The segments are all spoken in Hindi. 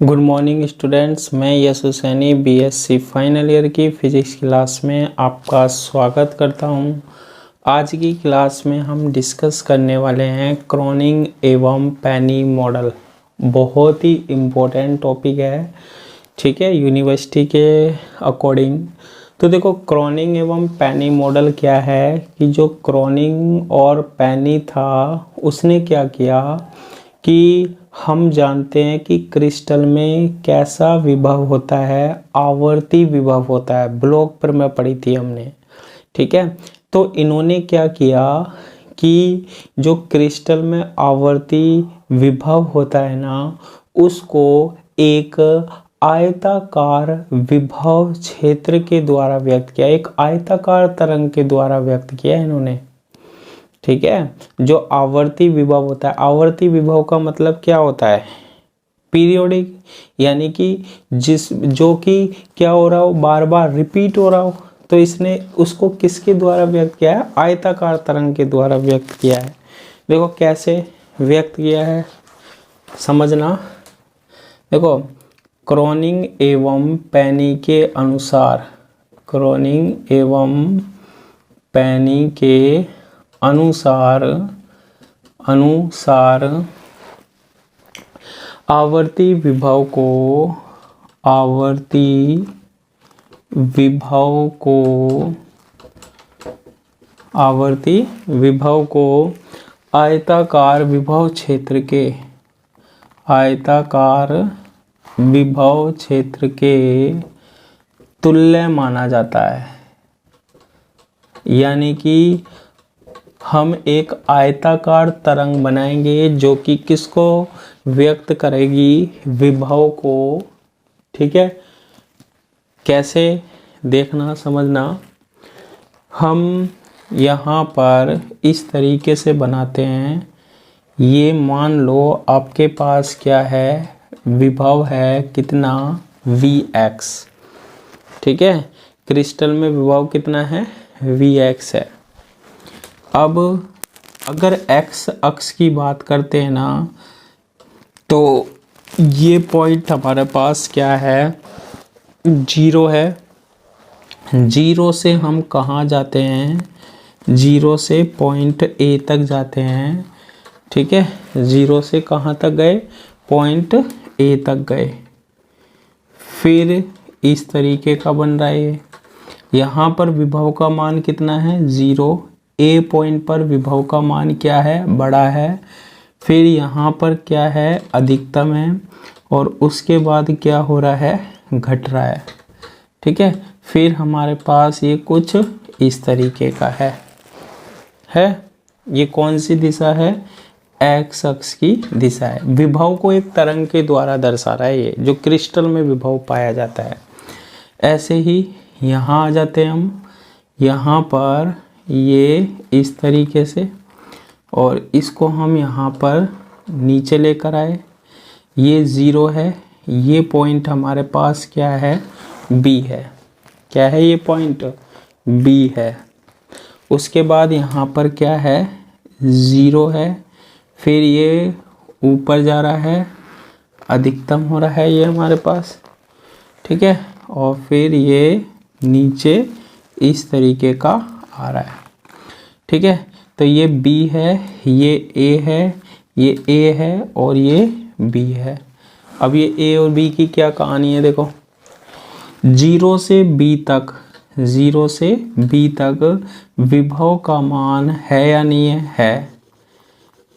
गुड मॉर्निंग स्टूडेंट्स, मैं यश हुसैनी बीएससी फाइनल ईयर की फिजिक्स क्लास में आपका स्वागत करता हूं। आज की क्लास में हम डिस्कस करने वाले हैं क्रॉनिंग एवं पेनी मॉडल। बहुत ही इम्पोर्टेंट टॉपिक है, ठीक है, यूनिवर्सिटी के अकॉर्डिंग। तो देखो, क्रॉनिंग एवं पेनी मॉडल क्या है कि जो क्रॉनिंग और पेनी था उसने क्या किया कि हम जानते हैं कि क्रिस्टल में कैसा विभव होता है, आवर्ती विभव होता है। ब्लॉक पर में पढ़ी थी हमने, ठीक है। तो इन्होंने क्या किया कि जो क्रिस्टल में आवर्ती विभव होता है ना, उसको एक आयताकार विभव क्षेत्र के द्वारा व्यक्त किया, एक आयताकार तरंग के द्वारा व्यक्त किया इन्होंने, ठीक है। जो आवर्ती विभव होता है, आवर्ती विभव का मतलब क्या होता है? पीरियोडिक, यानी कि जो कि क्या हो रहा हो, बार बार रिपीट हो रहा हो। तो इसने उसको किसके द्वारा व्यक्त किया है? आयताकार तरंग के द्वारा व्यक्त किया है। देखो कैसे व्यक्त किया है, समझना। देखो, क्रॉनिंग एवं पेनी के अनुसार, क्रॉनिंग एवं पेनी के अनुसार आवर्ती विभव को आयताकार विभव क्षेत्र के तुल्य माना जाता है। यानी कि हम एक आयताकार तरंग बनाएंगे जो कि किसको व्यक्त करेगी? विभव को, ठीक है। कैसे देखना, समझना। हम यहाँ पर इस तरीके से बनाते हैं। ये मान लो आपके पास क्या है, विभव है कितना? Vx, ठीक है। क्रिस्टल में विभव कितना है? Vx है। अब अगर x अक्ष की बात करते हैं ना, तो ये पॉइंट हमारे पास क्या है? 0 है। 0 से हम कहाँ जाते हैं? 0 से पॉइंट A तक जाते हैं, ठीक है। 0 से कहाँ तक गए? पॉइंट A तक गए। फिर इस तरीके का बन रहा है। यहाँ पर विभव का मान कितना है? 0। A पॉइंट पर विभव का मान क्या है? बड़ा है। फिर यहाँ पर क्या है? अधिकतम है। और उसके बाद क्या हो रहा है? घट रहा है, ठीक है। फिर हमारे पास ये कुछ इस तरीके का है। ये कौन सी दिशा है? एक्स अक्ष की दिशा है। विभव को एक तरंग के द्वारा दर्शा रहा है, ये जो क्रिस्टल में विभव पाया जाता है। ऐसे ही यहाँ आ जाते हैं हम। यहाँ पर ये इस तरीके से, और इसको हम यहाँ पर नीचे लेकर आए। ये 0 है। ये पॉइंट हमारे पास क्या है? B है। क्या है ये पॉइंट? B है। उसके बाद यहाँ पर क्या है? 0 है। फिर ये ऊपर जा रहा है, अधिकतम हो रहा है ये हमारे पास, ठीक है। और फिर ये नीचे इस तरीके का आ रहा है, ठीक है। तो ये B है, ये A है, ये A है और ये B है। अब ये A और B की क्या कहानी है? देखो, 0 से B तक विभव का मान है या नहीं है? है,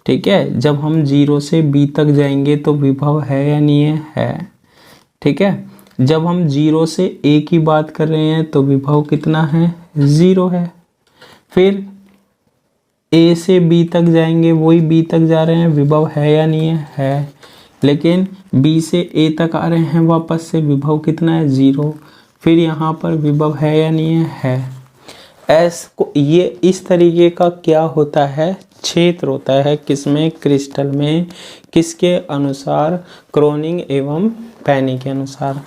ठीक है। जब हम 0 से B तक जाएंगे तो विभव है या नहीं है? है, ठीक है। जब हम 0 से A की बात कर रहे हैं तो विभव कितना है? 0 है। फिर A से B तक जाएंगे, वही B तक जा रहे हैं, विभव है या नहीं है? है। लेकिन B से A तक आ रहे हैं वापस से, विभव कितना है? 0। फिर यहाँ पर विभव है या नहीं है? है। ये इस तरीके का क्या होता है? क्षेत्र होता है। किसमें? क्रिस्टल में। किसके अनुसार? क्रॉनिंग एवं पेनी के अनुसार।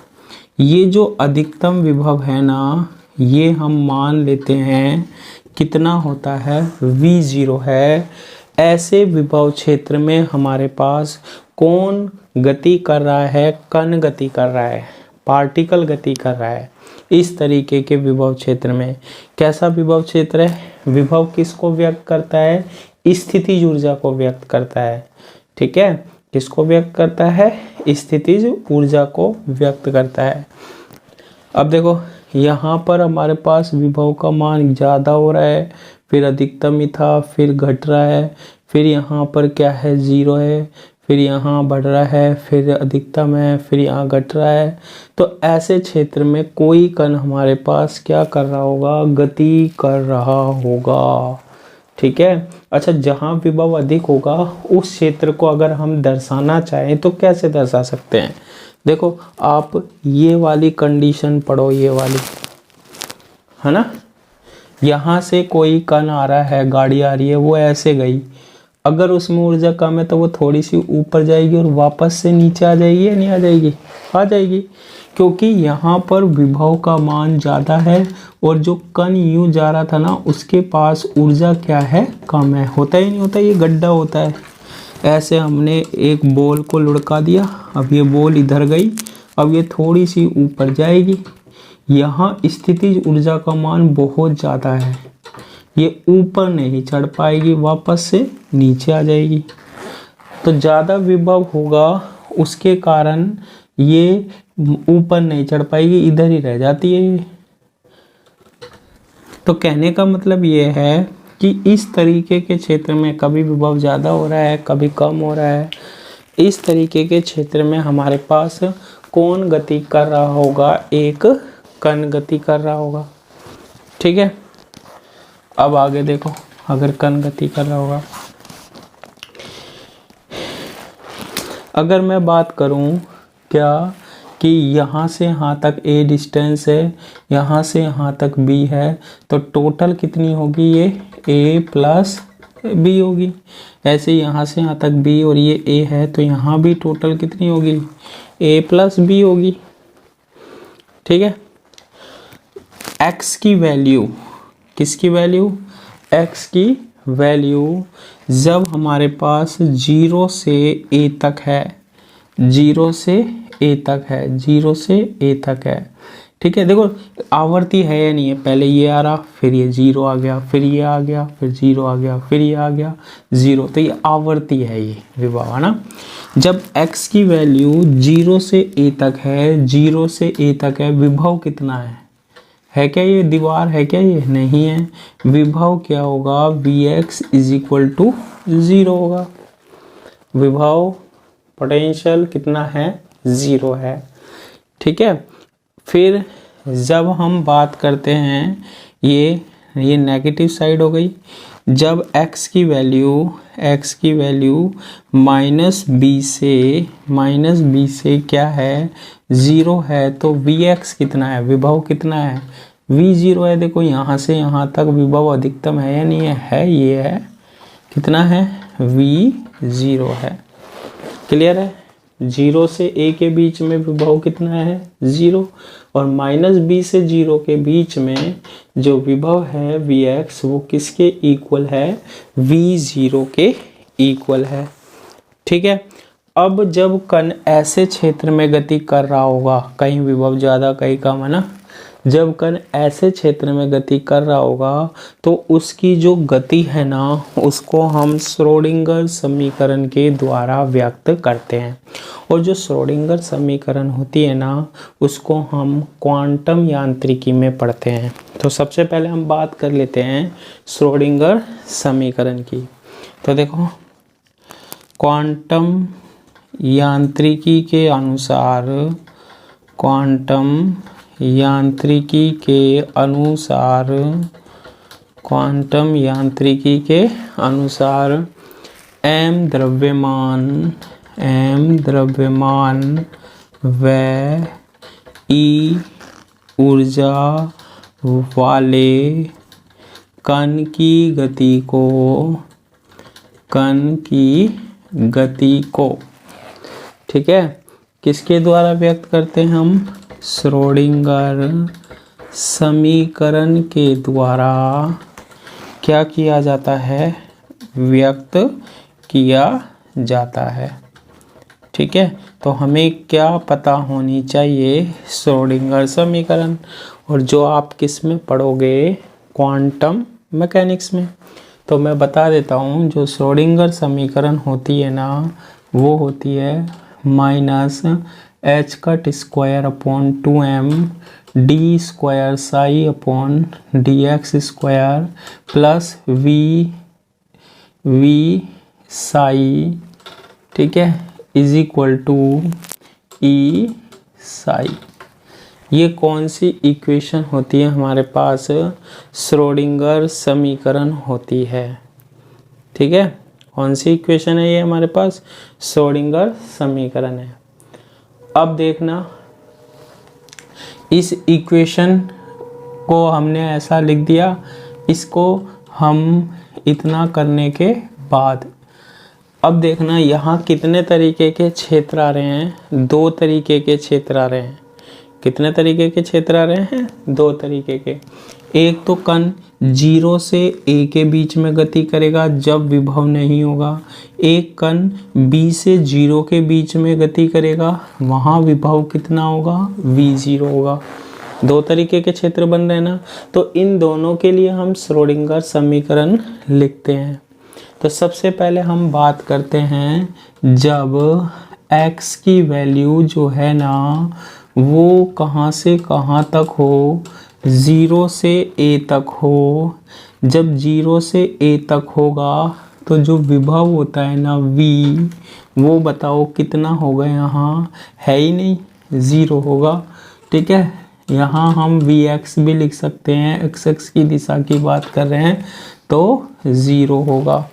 ये जो अधिकतम विभव है ना, ये हम मान लेते हैं कितना होता है? V0 है। ऐसे विभव क्षेत्र में हमारे पास कौन गति कर रहा है? कण गति कर रहा है, पार्टिकल गति कर रहा है। इस तरीके के विभव क्षेत्र में कैसा विभव क्षेत्र है? विभव किसको व्यक्त करता है? स्थितिज ऊर्जा को व्यक्त करता है। ठीक है, किसको व्यक्त करता है? स्थितिज ऊर्जा को व्यक्त करता है। अब देखो यहाँ पर हमारे पास विभव का मान ज़्यादा हो रहा है, फिर अधिकतम ही था, फिर घट रहा है, फिर यहाँ पर क्या है? 0 है, फिर यहाँ बढ़ रहा है, फिर अधिकतम है, फिर यहाँ घट रहा है। तो ऐसे क्षेत्र में कोई कण हमारे पास क्या कर रहा होगा? गति कर रहा होगा। ठीक है, अच्छा, जहाँ विभव अधिक होगा उस क्षेत्र को अगर हम दर्शाना चाहें तो कैसे दर्शा सकते हैं? देखो आप ये वाली कंडीशन पढ़ो, ये वाली है ना, यहाँ से कोई कण आ रहा है, गाड़ी आ रही है, वो ऐसे गई, अगर उसमें ऊर्जा कम है तो वो थोड़ी सी ऊपर जाएगी और वापस से नीचे आ जाएगी या नहीं आ जाएगी? आ जाएगी, क्योंकि यहाँ पर विभव का मान ज़्यादा है और जो कण यूँ जा रहा था ना उसके पास ऊर्जा क्या है? कम है। होता ही नहीं होता, ये गड्ढा होता है। ऐसे हमने एक बॉल को लुढ़का दिया, अब ये बॉल इधर गई, अब ये थोड़ी सी ऊपर जाएगी, यहाँ स्थितिज ऊर्जा का मान बहुत ज़्यादा है, ये ऊपर नहीं चढ़ पाएगी, वापस से नीचे आ जाएगी। तो ज़्यादा विभव होगा उसके कारण ये ऊपर नहीं चढ़ पाएगी, इधर ही रह जाती है ये। तो कहने का मतलब ये है कि इस तरीके के क्षेत्र में कभी विभव ज़्यादा हो रहा है, कभी कम हो रहा है। इस तरीके के क्षेत्र में हमारे पास कौन गति कर रहा होगा? एक कण गति कर रहा होगा। ठीक है, अब आगे देखो, अगर कण गति कर रहा होगा, अगर मैं बात करूं क्या कि यहाँ से यहाँ तक a डिस्टेंस है, यहाँ से यहाँ तक b है, तो टोटल कितनी होगी? ये a प्लस b होगी। ऐसे यहाँ से यहाँ तक b और ये a है, तो यहाँ भी टोटल कितनी होगी? a प्लस b होगी। ठीक है, x की वैल्यू, किसकी वैल्यू? x की वैल्यू जब हमारे पास 0 से a तक है, 0 से a तक है, 0 से a तक है। ठीक है, देखो आवर्ती है या नहीं है? पहले ये आ रहा, फिर ये 0 आ गया, फिर ये आ गया, फिर 0 आ गया, फिर ये आ गया 0, तो ये आवर्ती है, ये विभव है ना। जब x की वैल्यू 0 से a तक है, 0 से a तक है, विभव कितना है क्या? ये दीवार है क्या? ये नहीं है। विभव क्या होगा? Vx इज इक्वल टू 0 होगा। विभव पोटेंशियल कितना है? 0 है। ठीक है, फिर जब हम बात करते हैं ये नेगेटिव साइड हो गई, जब x की वैल्यू माइनस b से क्या है? 0 है, तो Vx कितना है? विभव कितना है? V0 है। देखो यहाँ से यहाँ तक विभव अधिकतम है या नहीं है? है, ये है, कितना है? V0 है। क्लियर है? 0 से a के बीच में विभव कितना है? 0, और माइनस b से 0 के बीच में जो विभव है Vx वो किसके इक्वल है? V0 के इक्वल है। ठीक है, अब जब कण ऐसे क्षेत्र में गति कर रहा होगा, कहीं विभव ज़्यादा कहीं कम है ना, जब कण ऐसे क्षेत्र में गति कर रहा होगा तो उसकी जो गति है ना उसको हम श्रोडिंगर समीकरण के द्वारा व्यक्त करते हैं। और जो श्रोडिंगर समीकरण होती है ना उसको हम क्वांटम यांत्रिकी में पढ़ते हैं। तो सबसे पहले हम बात कर लेते हैं श्रोडिंगर समीकरण की। तो देखो क्वांटम यांत्रिकी के अनुसार, क्वांटम यांत्रिकी के अनुसार m द्रव्यमान व E ऊर्जा वाले कण की गति को ठीक है किसके द्वारा व्यक्त करते हैं हम? श्रोडिंगर समीकरण के द्वारा क्या किया जाता है? व्यक्त किया जाता है। ठीक है, तो हमें क्या पता होनी चाहिए, श्रोडिंगर समीकरण। और जो आप किस में पढ़ोगे, क्वांटम मैकेनिक्स में। तो मैं बता देता हूँ, जो श्रोडिंगर समीकरण होती है ना, वो होती है minus h cut square upon 2m d square psi upon d x square plus v psi, ठीक है, is equal to e psi. ये कौन सी इक्वेशन होती है हमारे पास, श्रोडिंगर समीकरण होती है। ठीक है, कौन सी इक्वेशन है ये हमारे पास, श्रोडिंगर समीकरण है। अब देखना, इस इक्वेशन को हमने ऐसा लिख दिया, इसको हम इतना करने के बाद अब देखना यहाँ कितने तरीके के क्षेत्र आ रहे हैं, दो तरीके के क्षेत्र आ रहे हैं। कितने तरीके के क्षेत्र आ रहे हैं, दो तरीके के। एक तो कण 0 से a के बीच में गति करेगा जब विभव नहीं होगा, एक कण b से 0 के बीच में गति करेगा, वहाँ विभव कितना होगा, v0 होगा। दो तरीके के क्षेत्र बन रहे हैं ना, तो इन दोनों के लिए हम श्रोडिंगर समीकरण लिखते हैं। तो सबसे पहले हम बात करते हैं जब x की वैल्यू जो है ना वो कहाँ से कहाँ तक हो, 0 से a तक हो। जब 0 से a तक होगा तो जो विभव होता है ना v, वो बताओ कितना होगा, यहाँ है ही नहीं, 0 होगा। ठीक है, यहाँ हम vx भी लिख सकते हैं, x की दिशा की बात कर रहे हैं तो 0 होगा।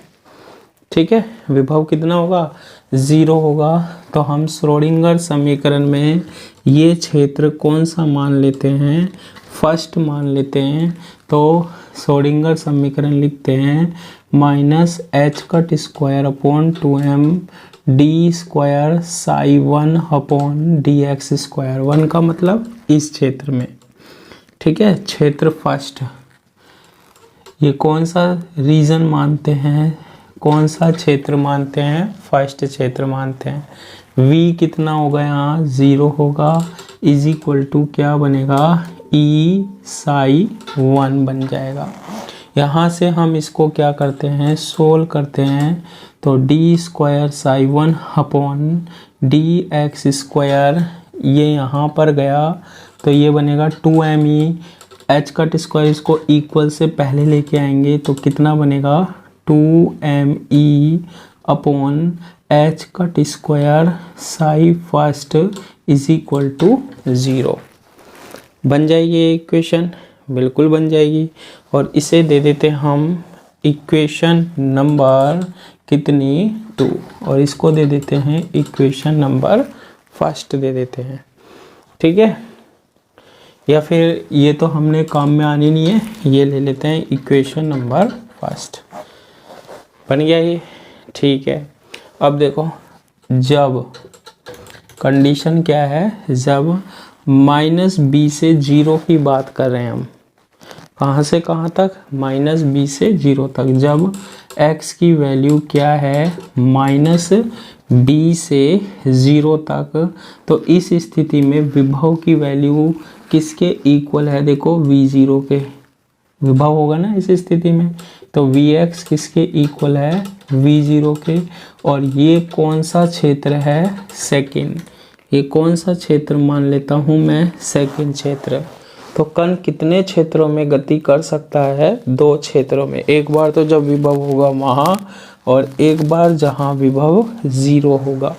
ठीक है, विभव कितना होगा, 0 होगा। तो हम श्रोडिंगर समीकरण में ये क्षेत्र कौन सा मान लेते हैं, फर्स्ट मान लेते हैं। तो श्रोडिंगर समीकरण लिखते हैं minus h cut square upon 2m d square psi 1 upon d x square. 1 का मतलब इस क्षेत्र में। ठीक है, क्षेत्र फर्स्ट, ये कौन सा रीजन मानते हैं, कौन सा क्षेत्र मानते हैं, फर्स्ट क्षेत्र मानते हैं। v कितना होगा, यहाँ 0 होगा, इज इक्वल टू क्या बनेगा, ई साई 1 बन जाएगा। यहाँ से हम इसको क्या करते हैं, सोल्व करते हैं। तो d square psi 1 upon d x square, ये यहाँ पर गया तो ये बनेगा 2me, एच कट स्क्वायर इसको इक्वल से पहले लेके आएंगे तो कितना बनेगा, 2me upon h cut square psi first is equal to 0। बन जाएगी ये इक्वेशन, बिल्कुल बन जाएगी। और इसे दे देते हम इक्वेशन नंबर कितनी, 2, और इसको दे देते हैं इक्वेशन नंबर फर्स्ट दे देते हैं। ठीक है, या फिर ये तो हमने काम में आनी नहीं है, ये ले लेते हैं इक्वेशन नंबर फर्स्ट। बन गया ये, ठीक है। अब देखो, जब कंडीशन क्या है, जब माइनस बी से 0 की बात कर रहे हैं हम, कहाँ से कहाँ तक, माइनस बी से 0 तक। जब x की वैल्यू क्या है, माइनस बी से 0 तक, तो इस स्थिति में विभव की वैल्यू किसके इक्वल है, देखो v0 के विभव होगा ना इस स्थिति में। तो vx किसके इक्वल है, v0 के। और ये कौन सा क्षेत्र है, सेकंड। ये कौन सा क्षेत्र मान लेता हूँ मैं, सेकंड क्षेत्र। तो कण कितने क्षेत्रों में गति कर सकता है, 2 क्षेत्रों में। एक बार तो जब विभव होगा वहाँ, और एक बार जहाँ विभव 0 होगा।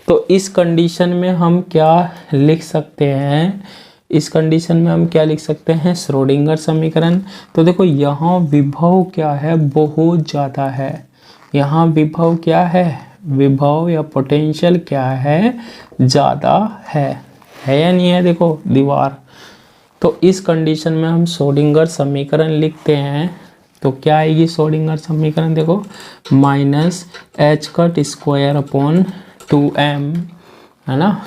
तो इस कंडीशन में हम क्या लिख सकते हैं, इस कंडीशन में हम क्या लिख सकते हैं, श्रोडिंगर समीकरण। तो देखो यहाँ विभव क्या है, बहुत ज़्यादा है। यहाँ विभव क्या है, विभव या पोटेंशियल क्या है, ज़्यादा है या नहीं है, देखो दीवार। तो इस कंडीशन में हम श्रोडिंगर समीकरण लिखते हैं। तो क्या आएगी श्रोडिंगर समीकरण, देखो minus h cut square upon 2m, है ना।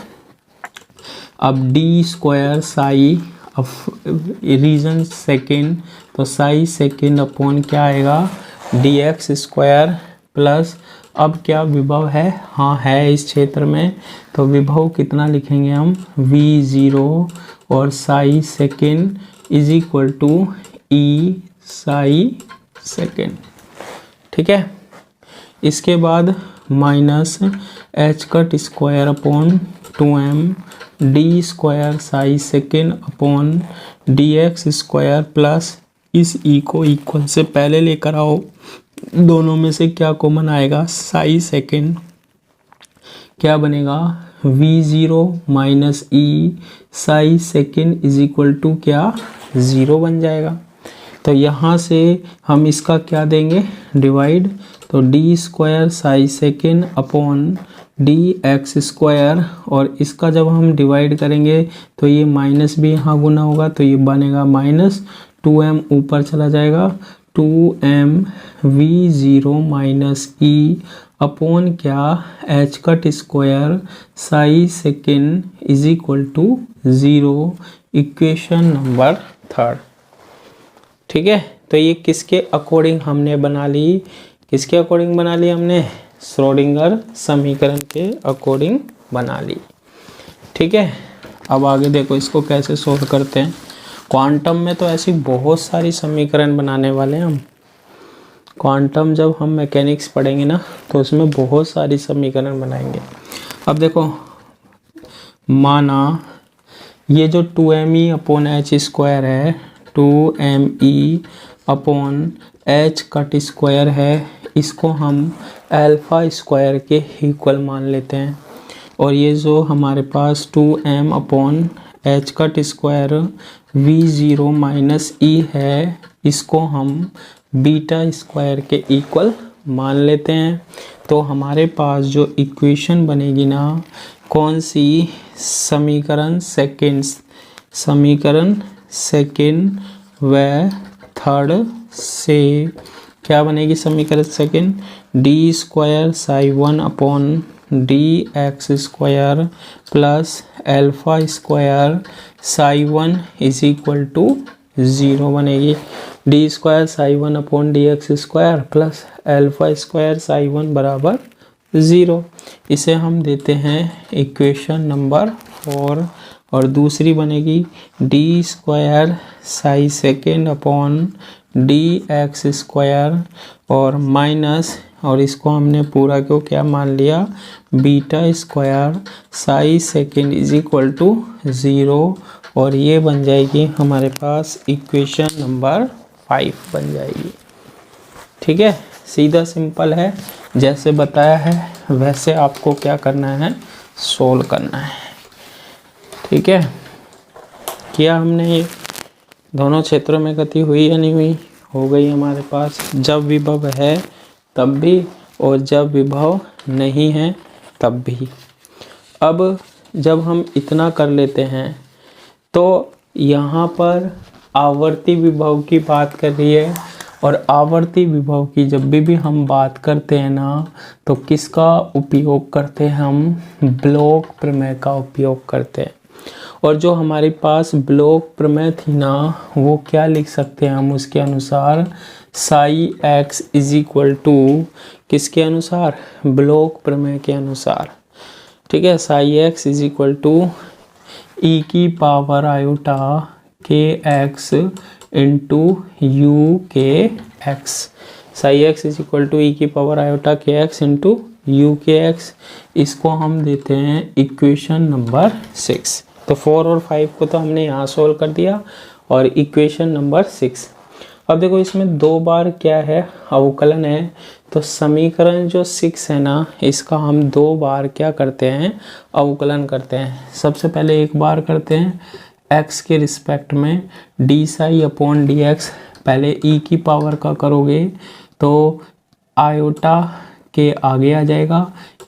अब डी स्क्वायर साई, अब रीजन सेकेंड, तो साई सेकेंड अपॉन क्या आएगा, dx स्क्वायर प्लस, अब क्या विभव है, हाँ है इस क्षेत्र में, तो विभव कितना लिखेंगे हम, v0 और psi second is equal to e psi second. ठीक है, इसके बाद minus h cut square upon 2m d square psi second upon d x square plus, इस ई को इक्वल से पहले लेकर आओ, दोनों में से क्या कॉमन आएगा, साई सेकेंड, क्या बनेगा v0 minus e psi second is equal to क्या, 0 बन जाएगा। तो यहाँ से हम इसका क्या देंगे, डिवाइड, तो d square psi second upon d x square, और इसका जब हम डिवाइड करेंगे तो ये माइनस भी यहाँ गुना होगा, तो ये बनेगा माइनस 2m ऊपर चला जाएगा, 2m v0 minus E upon क्या, h cut square psi second is equal to 0, equation number 3। ठीक है, तो ये किसके अकॉर्डिंग हमने बना ली, किसके अकॉर्डिंग बना ली हमने, श्रोडिंगर समीकरण के अकॉर्डिंग बना ली। ठीक है, अब आगे देखो इसको कैसे सोल्व करते हैं। क्वांटम में तो ऐसी बहुत सारी समीकरण बनाने वाले हैं हम, क्वांटम जब हम मैकेनिक्स पढ़ेंगे ना तो उसमें बहुत सारी समीकरण बनाएंगे। अब देखो, माना ये जो 2me अपॉन एच स्क्वायर है, 2me upon h cut square है, इसको हम अल्फ़ा स्क्वायर के इक्वल मान लेते हैं, और ये जो हमारे पास 2m upon h cut square v0 minus E है, इसको हम बीटा स्क्वायर के इक्वल मान लेते हैं। तो हमारे पास जो इक्वेशन बनेगी ना, कौन सी, समीकरण सेकेंड व थर्ड से क्या बनेगी, समीकरण second, d square psi 1 upon d x square plus alpha square psi 1 is equal to 0 बनेगी, d square psi 1 upon d x square plus alpha square psi 1 बराबर 0। इसे हम देते हैं इक्वेशन नंबर 4, और दूसरी बनेगी d square psi second upon d x square और माइनस, और इसको हमने पूरा को क्या मान लिया, beta square psi second is equal to 0, और ये बन जाएगी हमारे पास इक्वेशन नंबर 5 बन जाएगी। ठीक है, सीधा सिंपल है, जैसे बताया है वैसे आपको क्या करना है, सोल्व करना है। ठीक है, किया हमने, ये दोनों क्षेत्रों में गति हुई या नहीं हुई, हो गई हमारे पास, जब विभव है तब भी और जब विभव नहीं है तब भी। अब जब हम इतना कर लेते हैं तो यहाँ पर आवर्ती विभव की बात कर रही है, और आवर्ती विभव की जब भी हम बात करते हैं ना, तो किसका उपयोग करते हैं हम, ब्लॉक प्रमेय का उपयोग करते हैं। और जो हमारे पास ब्लॉक प्रमेय थी ना, वो क्या लिख सकते हैं हम, उसके अनुसार psi x is equal to, किसके अनुसार, ब्लॉक प्रमेय के अनुसार। ठीक है, psi x is equal to e की power iota k x into u k x, psi x is equal to e की power iota k x into u k x, इसको हम देते हैं इक्वेशन नंबर 6। तो 4 और 5 को तो हमने यहाँ सोल्व कर दिया, और इक्वेशन नंबर 6। अब देखो इसमें 2 बार क्या है, अवकलन है, तो समीकरण जो 6 है ना, इसका हम 2 बार क्या करते हैं, अवकलन करते हैं। सबसे पहले एक बार करते हैं x के रिस्पेक्ट में D Sai upon d x, पहले e की पावर का करोगे तो आयोटा के आगे आ जाएगा,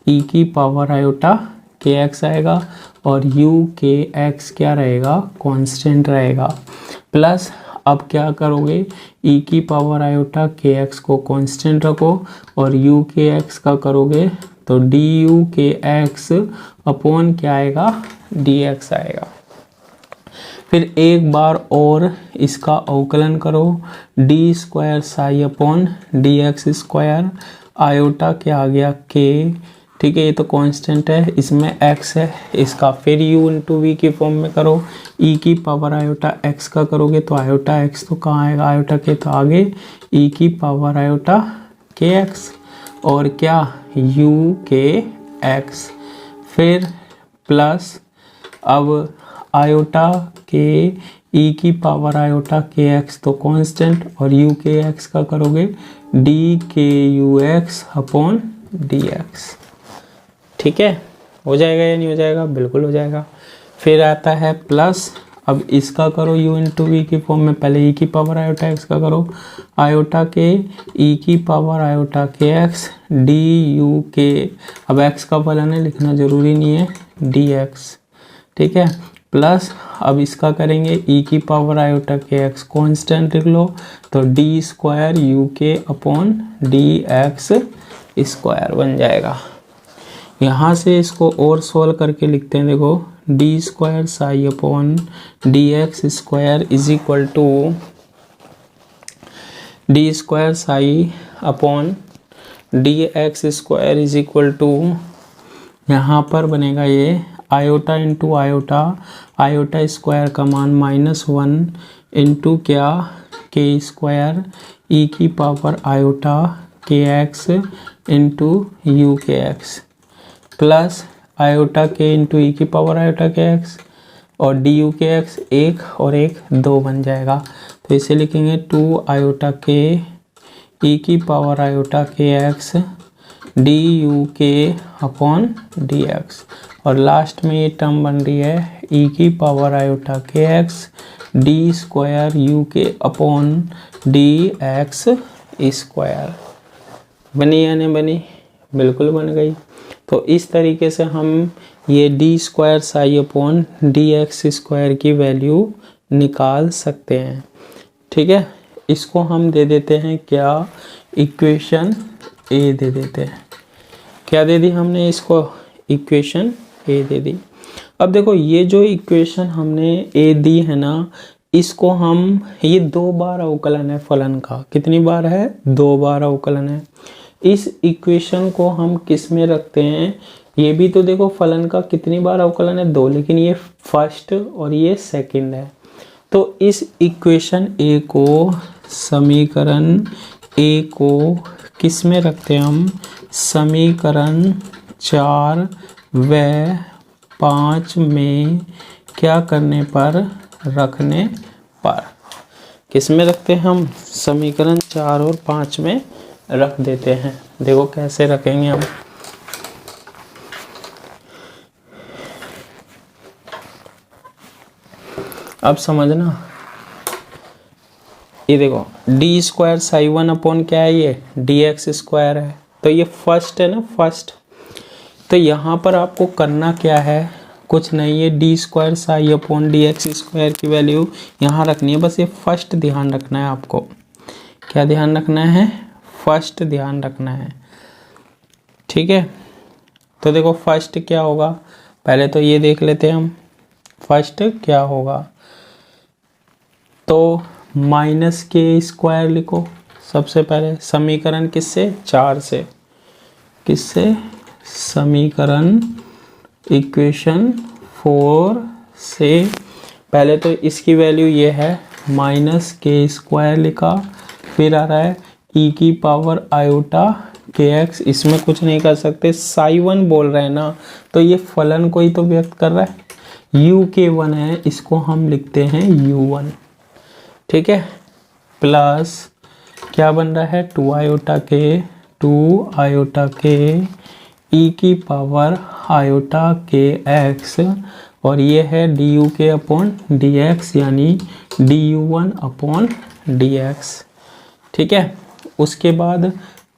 e की पावर आयोटा के एक्स आएगा, और u के x क्या रहेगा, कांस्टेंट रहेगा, प्लस अब क्या करोगे, e की पावर आयोटा के एक्स को कांस्टेंट रखो, और u के x का करोगे तो du के x अपॉन क्या आएगा, dx आएगा। फिर एक बार और इसका अवकलन करो, D square psi upon d x square, iota क्या आ गया के, ठीक है, ये तो कांस्टेंट है, इसमें x है, इसका फिर u इंटू वी की फॉर्म में करो, e की पावर आयोटा x का करोगे तो आयोटा x तो कहाँ आएगा, आयोटा के तो आगे e की पावर आयोटा के x और क्या u के x, फिर प्लस अब आयोटा के e की पावर आयोटा के x तो कांस्टेंट और u के x का करोगे d के you x upon d x. ठीक है, हो जाएगा या नहीं हो जाएगा, बिल्कुल हो जाएगा। फिर आता है प्लस, अब इसका करो u इंटू वी की फॉर्म में, पहले e की पावर आयोटा x का करो, आयोटा के e की power iota k x D u के, अब x का फलन है लिखना जरूरी नहीं है, डी एक्स। ठीक है, प्लस अब इसका करेंगे e की power iota k x constant लिख लो तो डी स्क्वायर यू के अपॉन डी एक्स स्क्वायर बन जाएगा। यहाँ से इसको और सोल्व करके लिखते हैं, देखो d square psi upon d x square is equal to d square psi upon d x square is equal to, यहाँ पर बनेगा ये iota into iota, iota square का मान -1 इंटू क्या के स्क्वायर ई की power iota k x into u k x, plus iota k into e की पावर आयोटा के एक्स और डी यू के एक्स, एक और एक दो बन जाएगा, तो इसे लिखेंगे 2 आयोटा के ई की power iota k x D u के अपॉन डी एक्स, और लास्ट में ये टर्म बन रही है ई की power iota k x D square you के अपॉन डी एक्स स्क्वायर। बनी या नहीं बनी, बिल्कुल बन गई। तो इस तरीके से हम ये d square psi upon d x square की वैल्यू निकाल सकते हैं। ठीक है, इसको हम दे देते हैं क्या, इक्वेशन ए दे देते हैं। क्या दे दी हमने इसको, इक्वेशन ए दे दी। अब देखो ये जो इक्वेशन हमने ए दी है ना, इसको हम, ये 2 बार अवकलन है फलन का, कितनी बार है, 2 बार अवकलन है। इस इक्वेशन को हम किस में रखते हैं, ये भी तो देखो फलन का कितनी बार अवकलन है, 2, लेकिन ये फर्स्ट और ये सेकंड है। तो इस इक्वेशन ए को, समीकरण ए को किस में रखते हैं हम, समीकरण 4 व 5 में क्या करने पर, रखने पर, किस में रखते हैं हम, समीकरण 4 और 5 में रख देते हैं। देखो कैसे रखेंगे हम, अब समझना, ये देखो डी स्क्वायर साई 1 अपॉन क्या है, ये डी एक्स स्क्वायर है, तो ये फर्स्ट है ना, फर्स्ट। तो यहाँ पर आपको करना क्या है, कुछ नहीं है, D square psi upon d x square की वैल्यू यहाँ रखनी है, बस ये फर्स्ट ध्यान रखना है आपको। क्या ध्यान रखना है, फर्स्ट ध्यान रखना है। ठीक है, तो देखो फर्स्ट क्या होगा, पहले तो ये देख लेते हैं हम, फर्स्ट क्या होगा, तो माइनस के स्क्वायर लिखो सबसे पहले, समीकरण किससे, 4 से, किससे, समीकरण इक्वेशन 4 से। पहले तो इसकी वैल्यू ये है, माइनस के स्क्वायर लिखा, फिर आ रहा है ई की पावर आयोटा के एक्स, इसमें कुछ नहीं कर सकते, साई 1 बोल रहे हैं ना, तो ये फलन को ही तो व्यक्त कर रहा है, यू के 1 है, इसको हम लिखते हैं u1। ठीक है, प्लस क्या बन रहा है, 2 आयोटा के ई की पावर आयोटा के एक्स, और ये है डी यू के अपॉन डी एक्स, यानी D you 1 upon d x. ठीक है, उसके बाद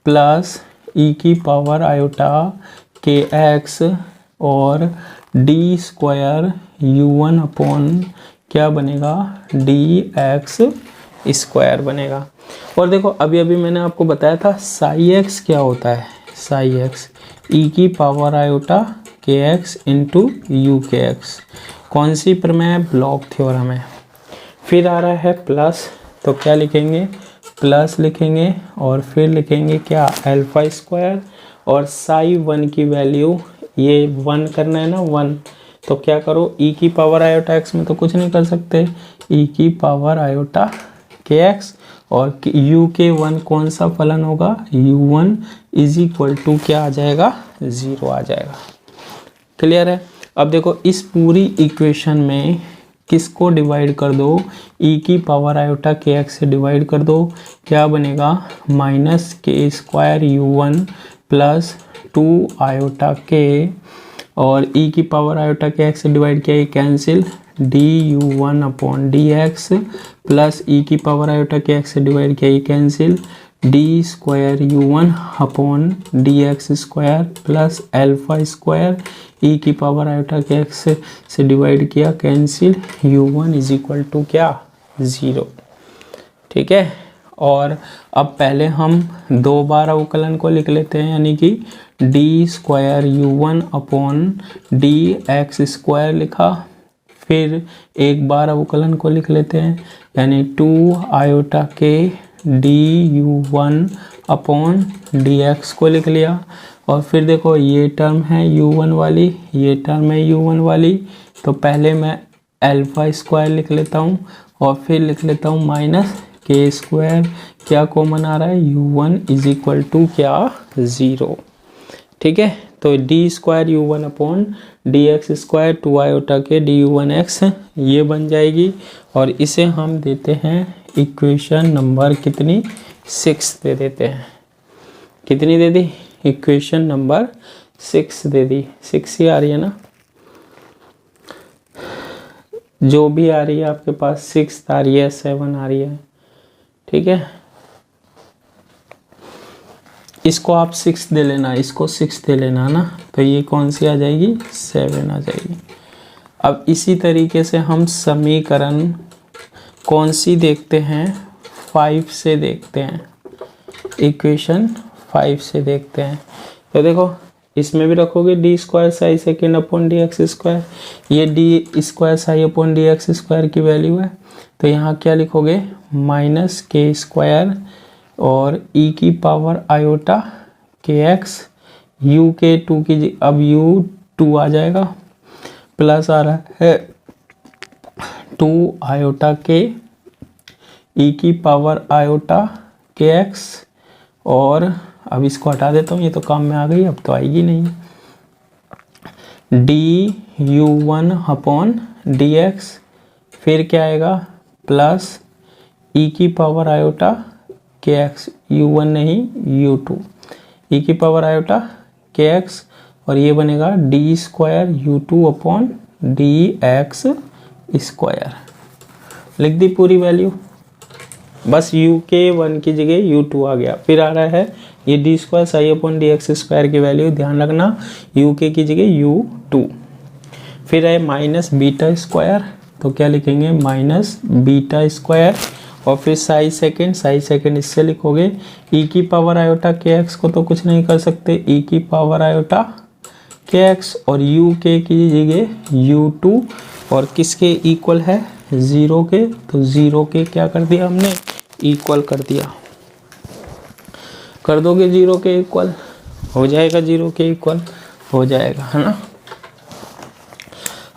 प्लस ई की पावर आयोटा के एक्स और डी स्क्वायर यू 1 अपॉन क्या बनेगा, डी एक्स स्क्वायर बनेगा। और देखो अभी अभी मैंने आपको बताया था साई एक्स क्या होता है, साई एक्स ई की power iota k x into u k x. कौन सी प्रमेय? ब्लॉक थ्योरम है। फिर आ रहा है प्लस, तो क्या लिखेंगे? प्लस लिखेंगे और फिर लिखेंगे क्या? अल्फा स्क्वायर और साई 1 की वैल्यू, ये 1 करना है ना 1, तो क्या करो e की पावर आयोटा x में तो कुछ नहीं कर सकते, e की पावर आयोटा के x और u के 1 कौन सा फलन होगा? u1 इज इक्वल टू क्या आ जाएगा? 0 आ जाएगा। क्लियर है? अब देखो इस पूरी इक्वेशन में किसको डिवाइड कर दो? e की पावर आयोटा के x से डिवाइड कर दो, क्या बनेगा? माइनस के स्क्वायर u1 प्लस 2 आयोटा के, और e की पावर आयोटा के x से डिवाइड किया, ये cancel, du1 upon d x plus e की पावर आयोटा के x से डिवाइड किया, ये cancel, d square u1 upon d x square plus alpha square e की पावर आयोटा के x से डिवाइड किया, cancel, u1 is equal to क्या? 0। ठीक है। और अब पहले हम 2 बार अवकलन को लिख लेते हैं, यानी कि D square u1 upon d x square लिखा, फिर एक बार अवकलन को लिख लेते हैं, यानी 2 आयोटा के D u1 upon d x को लिख लिया, और फिर देखो ये टर्म है u1 वाली, ये टर्म है u1 वाली, तो पहले मैं अल्फा स्क्वायर लिख लेता हूँ और फिर लिख लेता हूँ माइनस के स्क्वायर, क्या कॉमन आ रहा है? u1 इज इक्वल टू क्या? 0। ठीक है, तो d square u1 upon d x square 2 iota के du1x ये बन जाएगी, और इसे हम देते हैं इक्वेशन नंबर कितनी? 6 दे देते हैं। कितनी दे दी? इक्वेशन नंबर 6 दे दी। 6 ही आ रही है ना, जो भी आ रही है आपके पास, 6 आ रही है, 7 आ रही है। ठीक है, इसको आप 6 दे लेना, इसको 6 दे लेना ना, तो ये कौन सी आ जाएगी? 7 आ जाएगी। अब इसी तरीके से हम समीकरण कौन सी देखते हैं? 5 से देखते हैं, इक्वेशन 5 से देखते हैं। तो देखो इसमें भी रखोगे d square psi second upon d x square, ये d square psi upon d x square की वैल्यू है, तो यहाँ क्या लिखोगे? माइनस के स्क्वायर और e की power iota k x, u के 2 की, अब u 2 आ जाएगा, प्लस आ रहा है 2 आयोटा के e की पावर आयोटा के एक्स, और अब इसको हटा देता हूँ, ये तो काम में आ गई, अब तो आएगी नहीं, D u1 upon d x, फिर क्या आएगा? प्लस e की power iota k x, u1 नहीं u2, e की पावर आयोटा के एक्स, और ये बनेगा D square u2 upon d x square. लिख दी पूरी वैल्यू, बस u के 1 की जगह u2 आ गया। फिर आ रहा है ये d square psi upon d x square की वैल्यू, ध्यान रखना u के की जगह u2। फिर है माइनस बीटा स्क्वायर, तो क्या लिखेंगे? माइनस बीटा स्क्वायर, और फिर साई सेकेंड इससे लिखोगे, e की पावर आयोटा के एक्स को तो कुछ नहीं कर सकते, e की पावर आयोटा के एक्स, और u के की जगह u2, और किसके इक्वल है? 0 के, तो 0 के क्या कर दिया हमने? इक्वल कर दिया। कर दोगे 0 के इक्वल, हो जाएगा 0 के इक्वल हो जाएगा, है ना।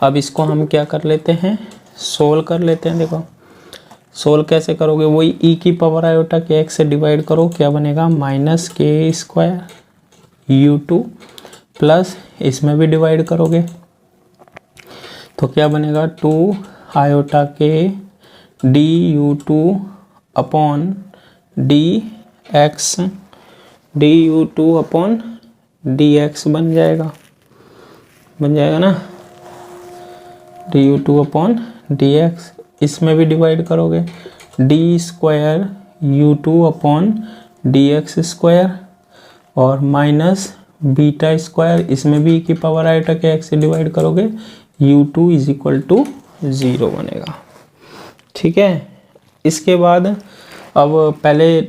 अब इसको हम क्या कर लेते हैं? सोल्व कर लेते हैं। देखो सोल्व कैसे करोगे? वही e की पावर आयोटा के एक्स से डिवाइड करो, क्या बनेगा? माइनस के स्क्वायर u2 प्लस इसमें भी डिवाइड करोगे तो क्या बनेगा? 2 आयोटा के D u2 upon d x, D u2 upon d x बन जाएगा ना, D u2 upon d x. इसमें भी डिवाइड करोगे, D square u2 upon d x square, और माइनस बीटा स्क्वायर, इसमें भी की पावर आयोटा के एक्स से डिवाइड करोगे, u2 इज इक्वल टू 0 बनेगा। ठीक है, इसके बाद अब पहले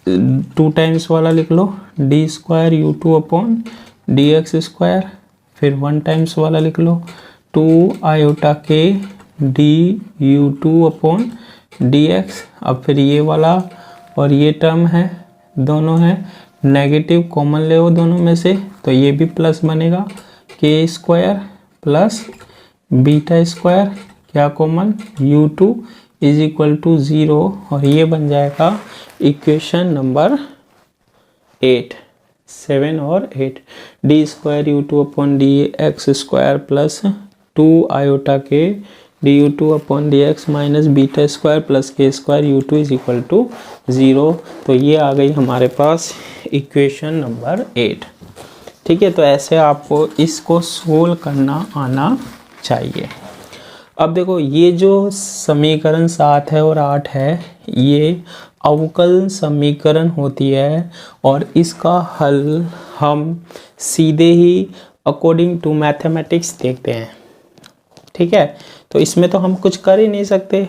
2 टाइम्स वाला लिख लो, d square u2 upon d x square, फिर 1 टाइम्स वाला लिख लो 2 आयोटा के du2/dx। अब फिर ये वाला और ये टर्म है, दोनों है नेगेटिव, कॉमन ले वो दोनों में से, तो ये भी प्लस बनेगा k² प्लस बीटा स्क्वायर, क्या common u2 is equal to 0, और ये बन जाएगा इक्वेशन नंबर 8, 7 और 8। d² u2/dx² plus 2 iota k du2/dx minus beta square plus k² u2 is equal to 0। तो ये आ गई हमारे पास इक्वेशन नंबर 8। ठीक है, तो ऐसे आपको इसको सोल्व करना आना चाहिए। अब देखो ये जो समीकरण 7 है और 8 है, ये अवकल समीकरण होती है और इसका हल हम सीधे ही अकॉर्डिंग टू मैथमेटिक्स देखते हैं। ठीक है, तो इसमें तो हम कुछ कर ही नहीं सकते,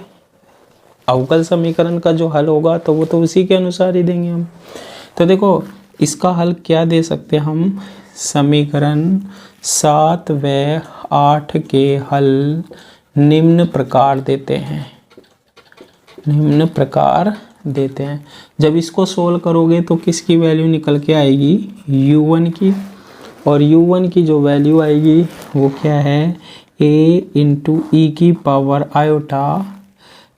अवकल समीकरण का जो हल होगा तो वो तो उसी के अनुसार ही देंगे हम। तो देखो इसका हल क्या दे सकते हैं हम, समीकरण 7 व 8 के हल निम्न प्रकार देते हैं, निम्न प्रकार देते हैं। जब इसको सोल्व करोगे तो किसकी वैल्यू निकल के आएगी, u1 की, और u1 की जो वैल्यू आएगी वो क्या है, a इंटू ई की power iota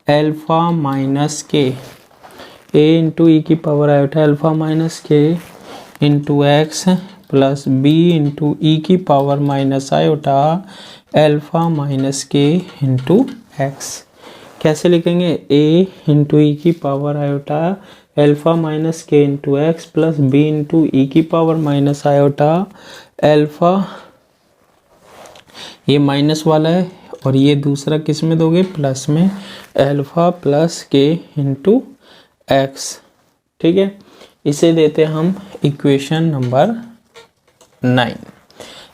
alpha minus k, a into e की power iota alpha minus k into x plus b into e की power minus iota alpha minus k into x. कैसे लिखेंगे, a इंटू ई की power iota alpha minus k into x plus b into e की पावर माइनस आयोटा एल्फा, ये माइनस वाला है और ये दूसरा किस में दोगे, प्लस में, एल्फा प्लस के इंटू एक्स। ठीक है, इसे देते हम इक्वेशन नंबर 9।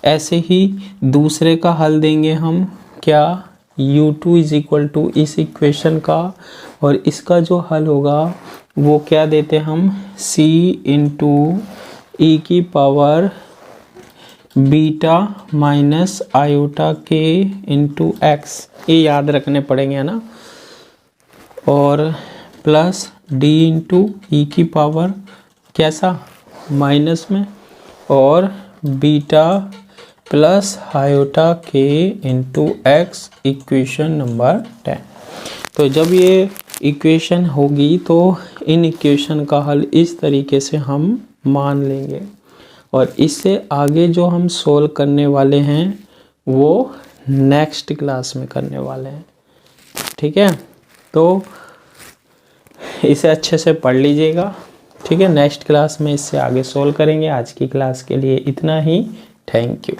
ऐसे ही दूसरे का हल देंगे हम, क्या, u2 इज इक्वल टू इस इक्वेशन का, और इसका जो हल होगा वो क्या देते हम, c इंटू ई की power beta minus iota k into x, ये याद रखने पड़ेंगे ना, और प्लस d इंटू ई की पावर कैसा, माइनस में, और beta plus iota k into x, equation number 10। तो जब ये इक्वेशन होगी तो इन इक्वेशन का हल इस तरीके से हम मान लेंगे, और इससे आगे जो हम सोल्व करने वाले हैं वो नेक्स्ट क्लास में करने वाले हैं। ठीक है, तो इसे अच्छे से पढ़ लीजिएगा। ठीक है, नेक्स्ट क्लास में इससे आगे सोल्व करेंगे। आज की क्लास के लिए इतना ही, थैंक यू।